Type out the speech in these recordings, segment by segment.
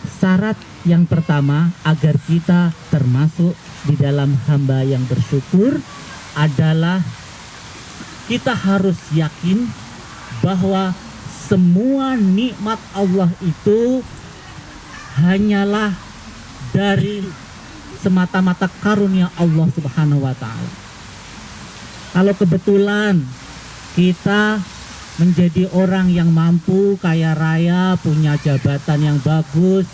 syarat yang pertama agar kita termasuk di dalam hamba yang bersyukur adalah kita harus yakin bahwa semua nikmat Allah itu hanyalah dari semata-mata karunia Allah Subhanahu wa taala. Kalau kebetulan kita menjadi orang yang mampu, kaya raya, punya jabatan yang bagus,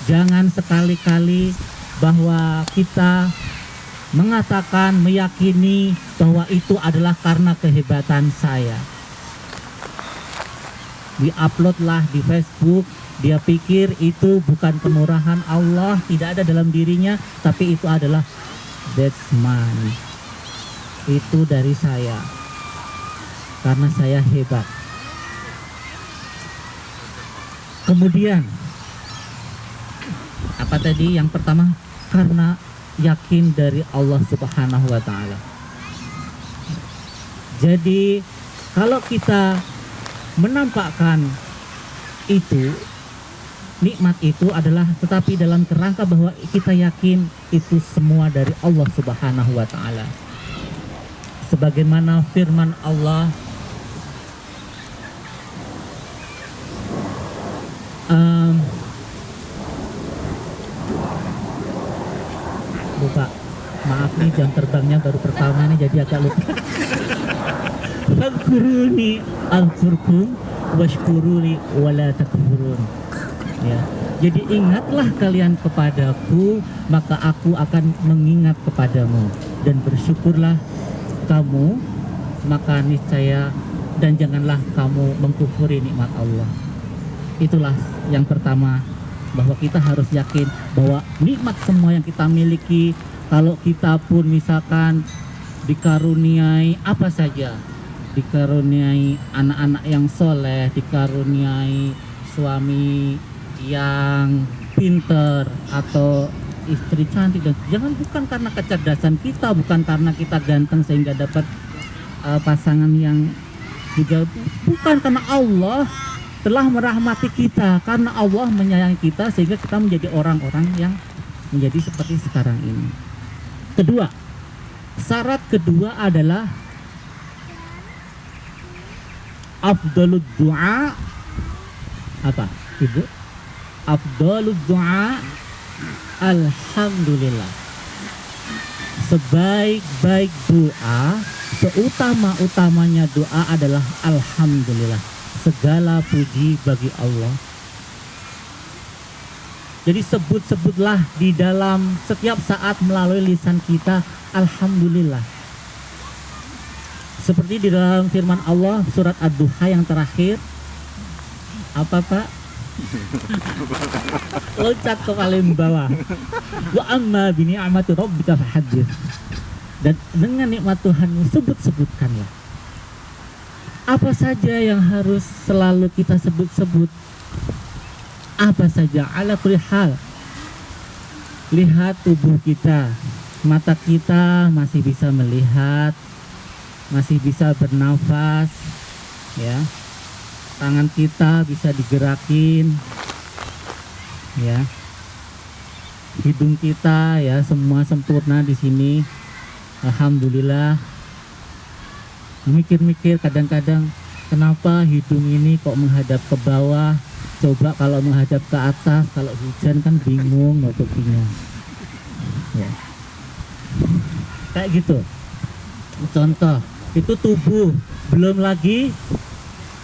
jangan sekali-kali bahwa kita mengatakan, meyakini bahwa itu adalah karena kehebatan saya. Di-uploadlah di Facebook, dia pikir itu bukan kemurahan Allah, tidak ada dalam dirinya, tapi itu adalah that's mine. Itu dari saya, karena saya hebat. Kemudian apa tadi yang pertama? Karena yakin dari Allah Subhanahu wa taala. Jadi kalau kita menampakkan itu, nikmat itu adalah tetapi dalam kerangka bahwa kita yakin itu semua dari Allah Subhanahu wa taala. Sebagaimana firman Allah lupa, maaf nih jam terbangnya baru pertama nih jadi agak lupa. Fadkuruni azkurkum washkuruni wala takfurun. Ya. Jadi ingatlah kalian kepadaku, maka aku akan mengingat kepadamu, dan bersyukurlah kamu, maka niscaya, dan janganlah kamu mengkufuri nikmat Allah. Itulah yang pertama, bahwa kita harus yakin bahwa nikmat semua yang kita miliki, kalau kita pun misalkan dikaruniai apa saja, dikaruniai anak-anak yang soleh, dikaruniai suami yang pinter atau istri cantik, dan jangan bukan karena kecerdasan kita, bukan karena kita ganteng sehingga dapat pasangan yang juga, bukan, karena Allah telah merahmati kita, karena Allah menyayangi kita sehingga kita menjadi orang-orang yang menjadi seperti sekarang ini. Kedua, syarat kedua adalah afdalud du'a apa ibu? Afdalud du'a alhamdulillah. Sebaik-baik doa, seutama-utamanya doa adalah alhamdulillah. Segala puji bagi Allah. Jadi sebut-sebutlah di dalam setiap saat melalui lisan kita alhamdulillah. Seperti di dalam firman Allah surat Ad-Duha yang terakhir. Apa Pak? Loncat ke paling bawah. Wa amma bi ni'mati rabbika fahaddits. Dan dengan nikmat Tuhanmu sebut-sebutkanlah. Apa saja yang harus selalu kita sebut-sebut? Apa saja, ala kulli hal. Lihat tubuh kita, mata kita masih bisa melihat, masih bisa bernafas, ya. Tangan kita bisa digerakin, ya. Hidung kita, ya, semua sempurna di sini. Alhamdulillah. Mikir-mikir kadang-kadang, kenapa hidung ini kok menghadap ke bawah? Coba kalau menghadap ke atas, kalau hujan kan bingung nutupinya. Ya. Kayak gitu. Contoh, itu tubuh. Belum lagi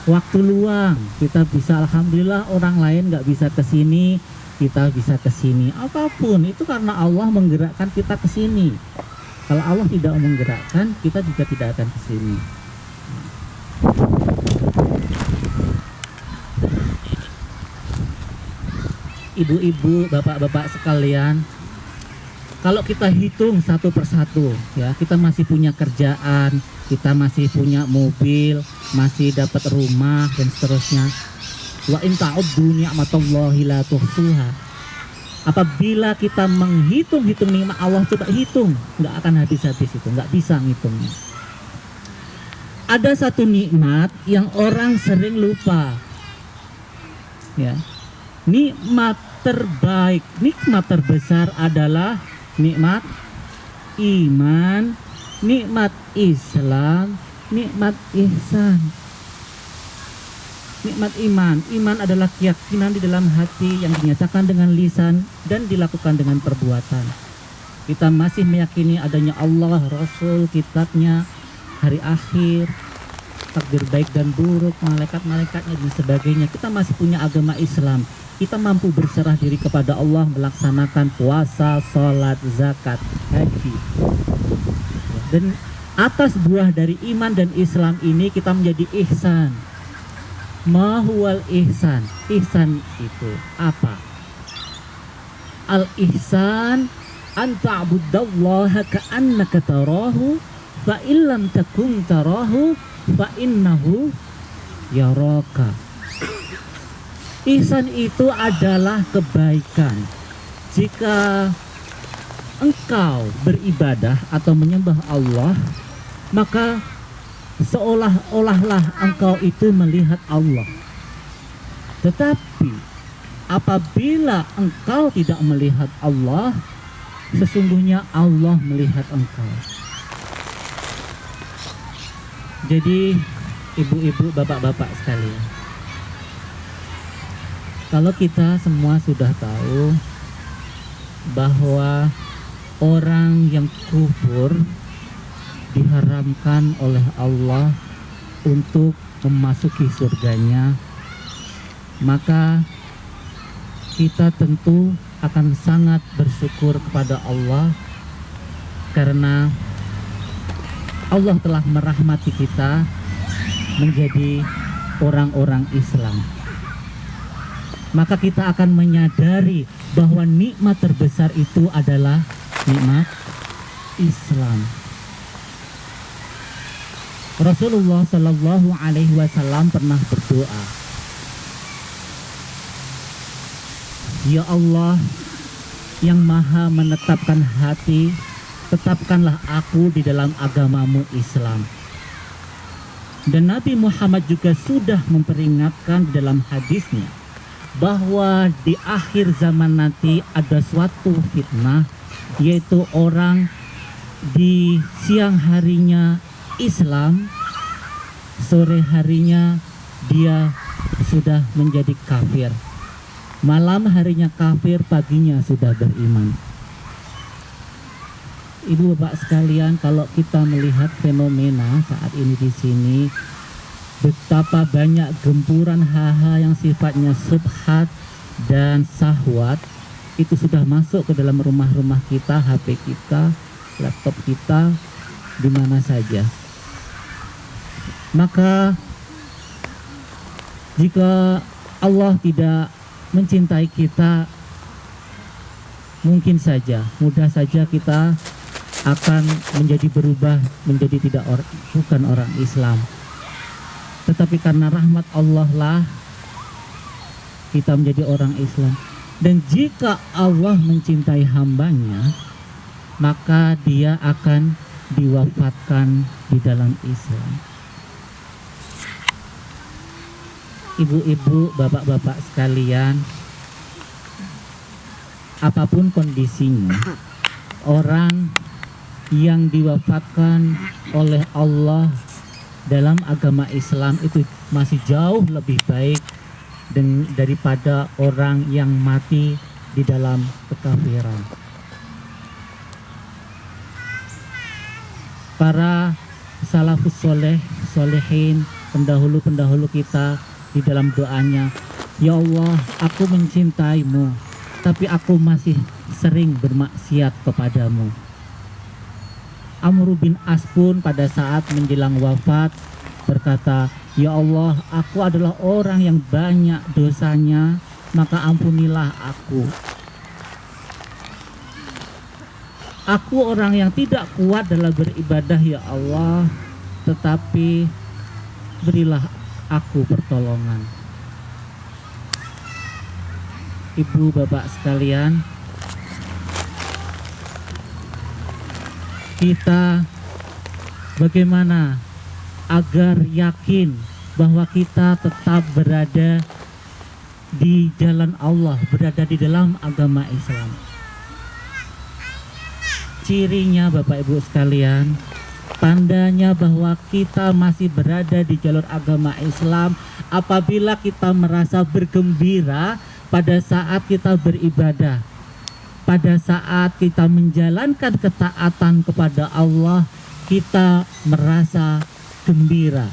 waktu luang. Kita bisa, alhamdulillah, orang lain nggak bisa ke sini, kita bisa ke sini. Apapun itu karena Allah menggerakkan kita ke sini. Kalau Allah tidak menggerakkan, kita juga tidak akan ke sini. Ibu-ibu, bapak-bapak sekalian, kalau kita hitung satu persatu, ya, kita masih punya kerjaan, kita masih punya mobil, masih dapat rumah dan seterusnya. Wa in ta'uddu ni'matallahi la tuhsuha. Apabila kita menghitung-hitung nikmat Allah, coba hitung, nggak akan habis-habis itu, nggak bisa ngitungnya. Ada satu nikmat yang orang sering lupa, ya, nikmat terbaik, nikmat terbesar adalah nikmat iman, nikmat Islam, nikmat ihsan. Nikmat iman. Iman adalah keyakinan di dalam hati yang dinyatakan dengan lisan dan dilakukan dengan perbuatan. Kita masih meyakini adanya Allah, Rasul, kitabnya, hari akhir, takdir baik dan buruk, malaikat-malaikatnya dan sebagainya. Kita masih punya agama Islam. Kita mampu berserah diri kepada Allah, melaksanakan puasa, sholat, zakat, haji. Dan atas buah dari iman dan Islam ini kita menjadi ihsan. Ma huwal ihsan? Ihsan itu apa? Al ihsan an ta'budallaha ka'annaka tarahu fa illam takun tarahu fa innahu yaraka. Ihsan itu adalah kebaikan. Jika engkau beribadah atau menyembah Allah, maka seolah-olahlah engkau itu melihat Allah. Tetapi apabila engkau tidak melihat Allah, sesungguhnya Allah melihat engkau. Jadi ibu-ibu, bapak-bapak sekalian, kalau kita semua sudah tahu bahwa orang yang kufur diharamkan oleh Allah untuk memasuki surganya, maka kita tentu akan sangat bersyukur kepada Allah karena Allah telah merahmati kita menjadi orang-orang Islam. Maka kita akan menyadari bahwa nikmat terbesar itu adalah nikmat Islam. Rasulullah Shallallahu Alaihi Wasallam pernah berdoa, Ya Allah yang maha menetapkan hati, tetapkanlah aku di dalam agamamu Islam. Dan Nabi Muhammad juga sudah memperingatkan di dalam hadisnya bahwa di akhir zaman nanti ada suatu fitnah, yaitu orang di siang harinya Islam, sore harinya dia sudah menjadi kafir, malam harinya kafir, paginya sudah beriman. Ibu bapak sekalian, kalau kita melihat fenomena saat ini di sini, betapa banyak gempuran hal-hal yang sifatnya subhat dan syahwat itu sudah masuk ke dalam rumah-rumah kita, HP kita, laptop kita, di mana saja. Maka jika Allah tidak mencintai kita, mungkin saja, mudah saja kita akan menjadi berubah menjadi bukan orang Islam. Tetapi karena rahmat Allah lah kita menjadi orang Islam. Dan jika Allah mencintai hambanya, maka dia akan diwafatkan di dalam Islam. Ibu-ibu, bapak-bapak sekalian, apapun kondisinya, orang yang diwafatkan oleh Allah dalam agama Islam itu masih jauh lebih baik daripada orang yang mati di dalam kekafiran. Para salafus solehin, pendahulu-pendahulu kita di dalam doanya, Ya Allah, aku mencintaimu, tapi aku masih sering bermaksiat kepadamu. Amr bin As pun pada saat menjelang wafat berkata, Ya Allah, aku adalah orang yang banyak dosanya, maka ampunilah aku. Aku orang yang tidak kuat dalam beribadah, Ya Allah, tetapi berilah aku pertolongan. Ibu bapak sekalian, kita bagaimana agar yakin bahwa kita tetap berada di jalan Allah, berada di dalam agama Islam. Cirinya Bapak Ibu sekalian, tandanya bahwa kita masih berada di jalur agama Islam apabila kita merasa bergembira pada saat kita beribadah, pada saat kita menjalankan ketaatan kepada Allah, kita merasa gembira.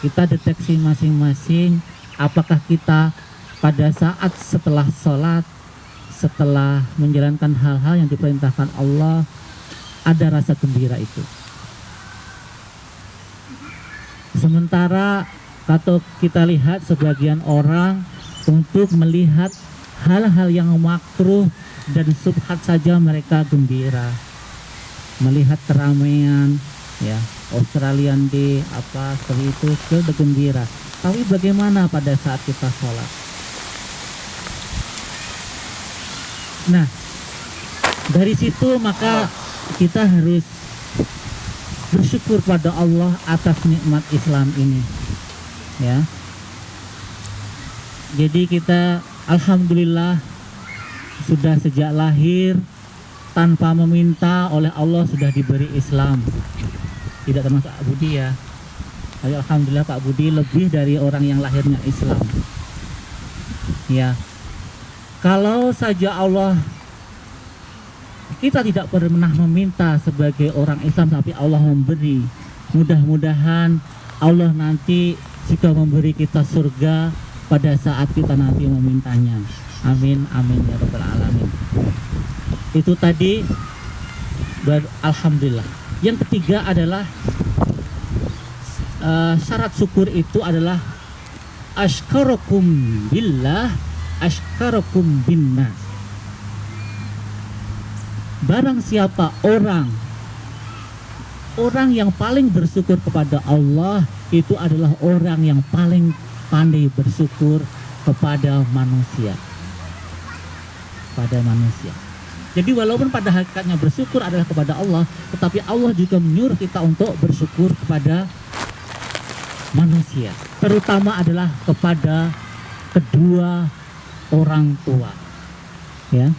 Kita deteksi masing-masing, apakah kita pada saat setelah sholat, setelah menjalankan hal-hal yang diperintahkan Allah, ada rasa gembira itu. Sementara kalau kita lihat sebagian orang untuk melihat hal-hal yang makruh dan subhat saja mereka gembira. Melihat keramaian, ya, Australian Day apa seperti itu sudah gembira. Tapi bagaimana pada saat kita sholat? Nah, dari situ maka kita harus bersyukur pada Allah atas nikmat Islam ini, ya. Jadi kita alhamdulillah sudah sejak lahir tanpa meminta oleh Allah sudah diberi Islam. Tidak termasuk Pak Budi ya. Tapi alhamdulillah Pak Budi lebih dari orang yang lahirnya Islam. Ya. Kalau saja Allah, kita tidak pernah meminta sebagai orang Islam tapi Allah memberi. Mudah-mudahan Allah nanti juga memberi kita surga pada saat kita nanti memintanya. Amin, amin ya rabbal alamin. Itu tadi alhamdulillah. Yang ketiga adalah syarat syukur itu adalah asykarukum billah, asykarukum binnas. Barang siapa orang yang paling bersyukur kepada Allah, itu adalah orang yang paling pandai bersyukur kepada manusia. Pada manusia. Jadi walaupun pada hakikatnya bersyukur adalah kepada Allah, tetapi Allah juga menyuruh kita untuk bersyukur kepada manusia, terutama adalah kepada kedua orang tua, ya.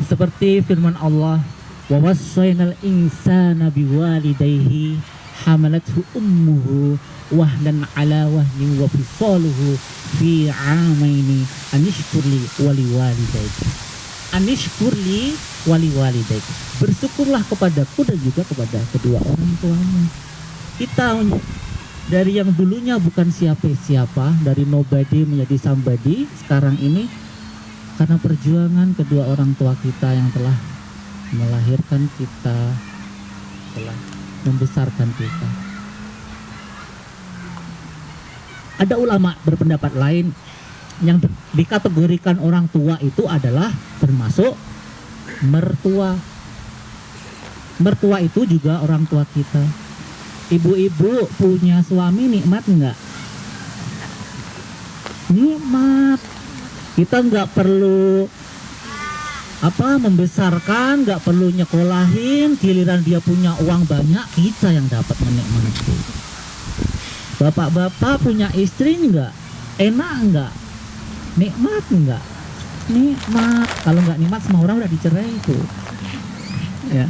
Seperti firman Allah, wa wassaynal insana biwalidayhi hamalathu ummuhu wahnan ala wahnin wa fisaluhu fi 'amaini anishkurli waliwalidayhi. Anishkurli waliwalidayhi. Bersyukurlah kepadaku dan juga kepada kedua orang tuamu. Kita dari yang dulunya bukan siapa-siapa, dari nobody menjadi somebody, sekarang ini karena perjuangan kedua orang tua kita yang telah melahirkan kita, telah membesarkan kita. Ada ulama berpendapat lain yang dikategorikan orang tua itu adalah termasuk mertua. Mertua itu juga orang tua kita. Ibu-ibu punya suami nikmat enggak? Nikmat. Kita enggak perlu membesarkan, enggak perlu nyekolahin, giliran dia punya uang banyak, kita yang dapat menikmati. Bapak-bapak punya istri enggak? Enak enggak? Nikmat enggak? Nikmat. Kalau enggak nikmat semua orang udah dicerai itu. Ya.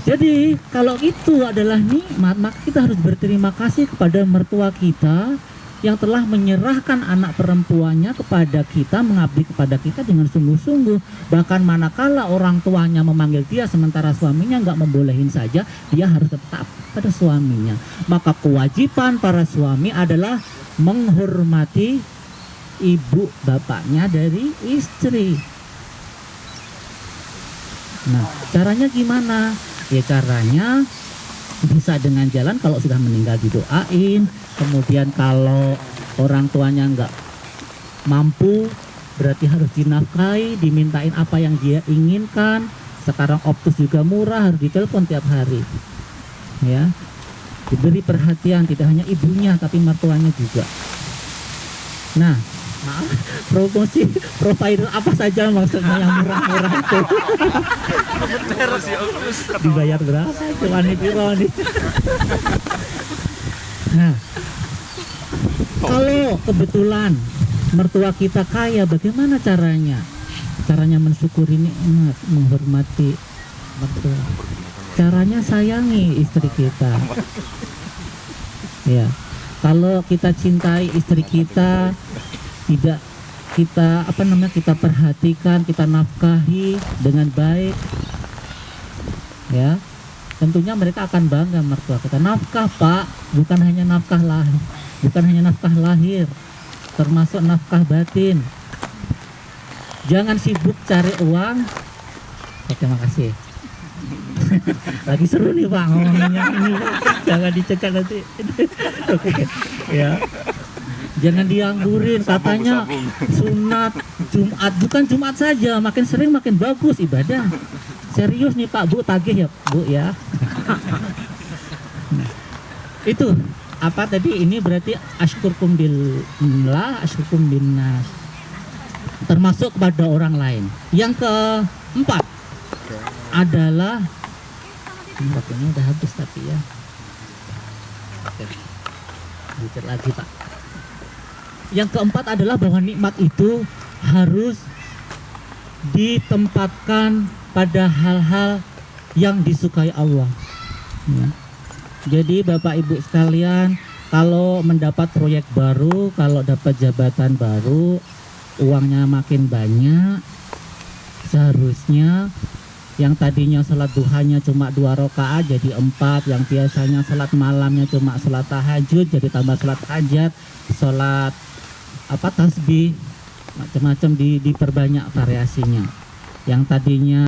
Jadi kalau itu adalah nikmat, maka kita harus berterima kasih kepada mertua kita yang telah menyerahkan anak perempuannya kepada kita, mengabdi kepada kita dengan sungguh-sungguh. Bahkan manakala orang tuanya memanggil dia sementara suaminya enggak membolehin saja, dia harus tetap pada suaminya. Maka kewajiban para suami adalah menghormati ibu bapaknya dari istri. Nah, caranya gimana? Ya caranya bisa dengan jalan, kalau sudah meninggal didoain. Kemudian kalau orang tuanya nggak mampu, berarti harus dinafkahi, dimintain apa yang dia inginkan. Sekarang Optus juga murah, harus ditelepon tiap hari. Ya, diberi perhatian tidak hanya ibunya tapi mertuanya juga. Nah, maaf, promosi provider apa saja maksudnya yang murah-murah itu? Dibayar berapa? Cuma nih. Nah, Kalau kebetulan mertua kita kaya, bagaimana caranya? Caranya mensyukuri nikmat, menghormati mertua. Caranya sayangi istri kita. Ya, kalau kita cintai istri kita, tidak kita perhatikan, kita nafkahi dengan baik, ya, tentunya mereka akan bangga mertua kita. Nafkah, Pak, bukan hanya nafkah lahir, termasuk nafkah batin. Jangan sibuk cari uang. Oke, makasih. Lagi seru nih Pak ngomongnya ini, jangan dicekat nanti. Oke, ya. Jangan dianggurin, katanya sunat Jumat, bukan Jumat saja, makin sering makin bagus ibadah. Serius nih Pak, Bu, tagih ya Bu ya. Itu apa tadi, ini berarti asykurkum billah, asykurkum binnas, termasuk kepada orang lain. Yang keempat adalah, waktunya udah habis tapi ya. Oke, lanjut lagi Pak. Yang keempat adalah bahwa nikmat itu harus ditempatkan pada hal-hal yang disukai Allah, ya. Jadi Bapak Ibu sekalian, kalau mendapat proyek baru, kalau dapat jabatan baru, uangnya makin banyak, seharusnya yang tadinya sholat duhanya cuma 2 rakaat jadi 4, yang biasanya sholat malamnya cuma sholat tahajud jadi tambah sholat hajat, sholat tasbih, macam-macam diperbanyak variasinya. Yang tadinya